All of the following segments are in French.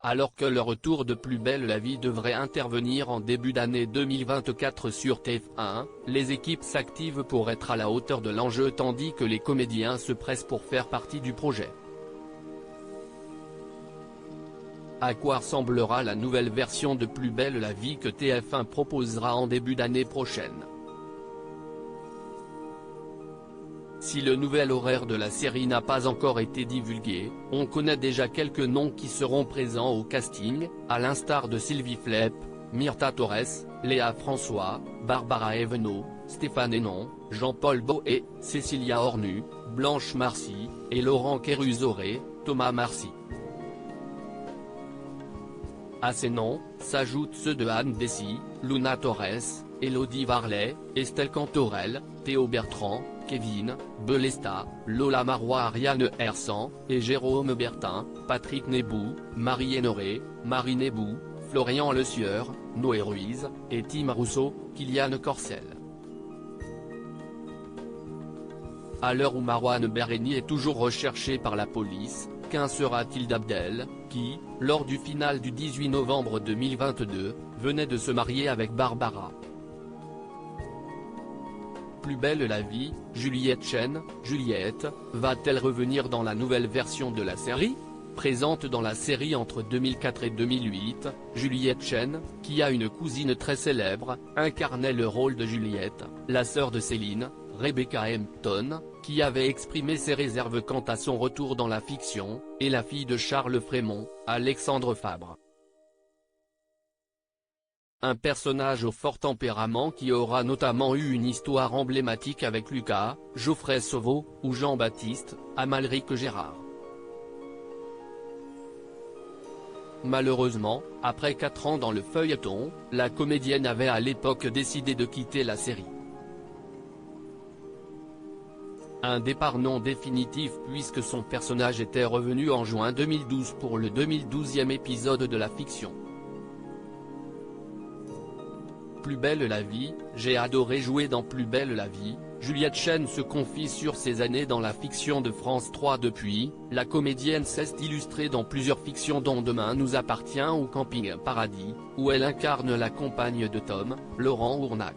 Alors que le retour de Plus belle la vie devrait intervenir en début d'année 2024 sur TF1, les équipes s'activent pour être à la hauteur de l'enjeu tandis que les comédiens se pressent pour faire partie du projet. À quoi ressemblera la nouvelle version de Plus belle la vie que TF1 proposera en début d'année prochaine? Si le nouvel horaire de la série n'a pas encore été divulgué, on connaît déjà quelques noms qui seront présents au casting, à l'instar de Sylvie Flep, Myrtha Torres, Léa François, Barbara Evenot, Stéphane Hénon, Jean-Paul Boët, Cécilia Hornu, Blanche Marcy, et Laurent Kéruzoré, Thomas Marcy. À ces noms, s'ajoutent ceux de Anne Dessy, Luna Torres, Élodie Varlet, Estelle Cantorel, Théo Bertrand, Kevin, Belesta, Lola Marois, Ariane Hersan, et Jérôme Bertin, Patrick Nebou, Marie Hénoré, Marie Nebou, Florian Le Sieur, Noé Ruiz, et Tim Rousseau, Kylian Corcel. À l'heure où Marouane Bereni est toujours recherché par la police, qu'en sera-t-il d'Abdel, qui, lors du final du 18 novembre 2022, venait de se marier avec Barbara? Plus belle la vie, Juliette Chen, Juliette, va-t-elle revenir dans la nouvelle version de la série? Présente dans la série entre 2004 et 2008, Juliette Chen, qui a une cousine très célèbre, incarnait le rôle de Juliette, la sœur de Céline, Rebecca Hampton, qui avait exprimé ses réserves quant à son retour dans la fiction, et la fille de Charles Frémont, Alexandre Fabre. Un personnage au fort tempérament qui aura notamment eu une histoire emblématique avec Lucas, Geoffrey Sauveau, ou Jean-Baptiste, Amalric Gérard. Malheureusement, après 4 ans dans le feuilleton, la comédienne avait à l'époque décidé de quitter la série. Un départ non définitif puisque son personnage était revenu en juin 2012 pour le 2012e épisode de la fiction. Plus belle la vie, j'ai adoré jouer dans Plus belle la vie, Juliette Chen se confie sur ses années dans la fiction de France 3 depuis, la comédienne s'est illustrée dans plusieurs fictions dont Demain nous appartient ou Camping Paradis, où elle incarne la compagne de Tom, Laurent Ournac.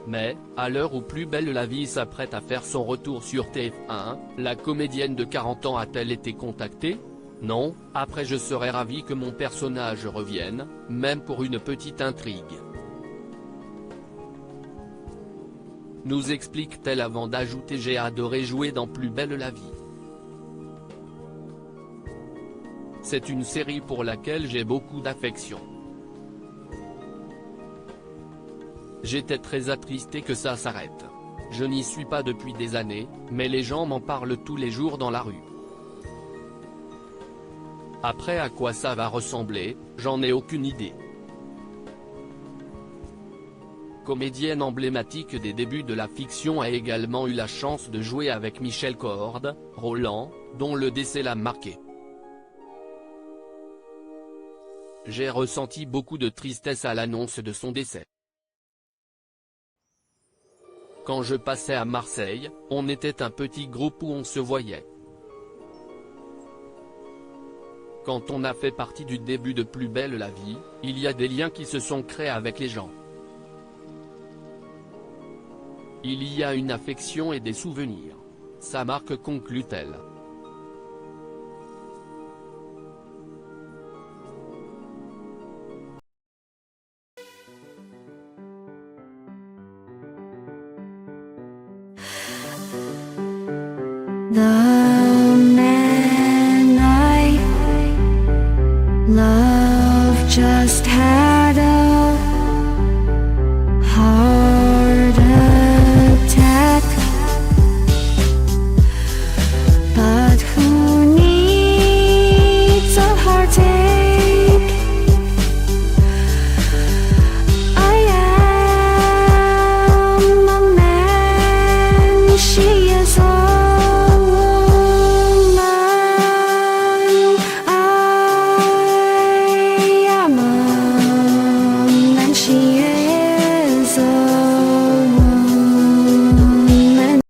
Mais, à l'heure où Plus belle la vie s'apprête à faire son retour sur TF1, la comédienne de 40 ans a-t-elle été contactée? Non, après je serais ravi que mon personnage revienne, même pour une petite intrigue. Nous explique-t-elle avant d'ajouter j'ai adoré jouer dans Plus belle la vie. C'est une série pour laquelle j'ai beaucoup d'affection. J'étais très attristé que ça s'arrête. Je n'y suis pas depuis des années, mais les gens m'en parlent tous les jours dans la rue. Après à quoi ça va ressembler, j'en ai aucune idée. Comédienne emblématique des débuts de la fiction a également eu la chance de jouer avec Michel Cohorde, Roland, dont le décès l'a marqué. J'ai ressenti beaucoup de tristesse à l'annonce de son décès. Quand je passais à Marseille, on était un petit groupe où on se voyait. Quand on a fait partie du début de Plus belle la vie, il y a des liens qui se sont créés avec les gens. Il y a une affection et des souvenirs. Ça marque, conclut-elle. The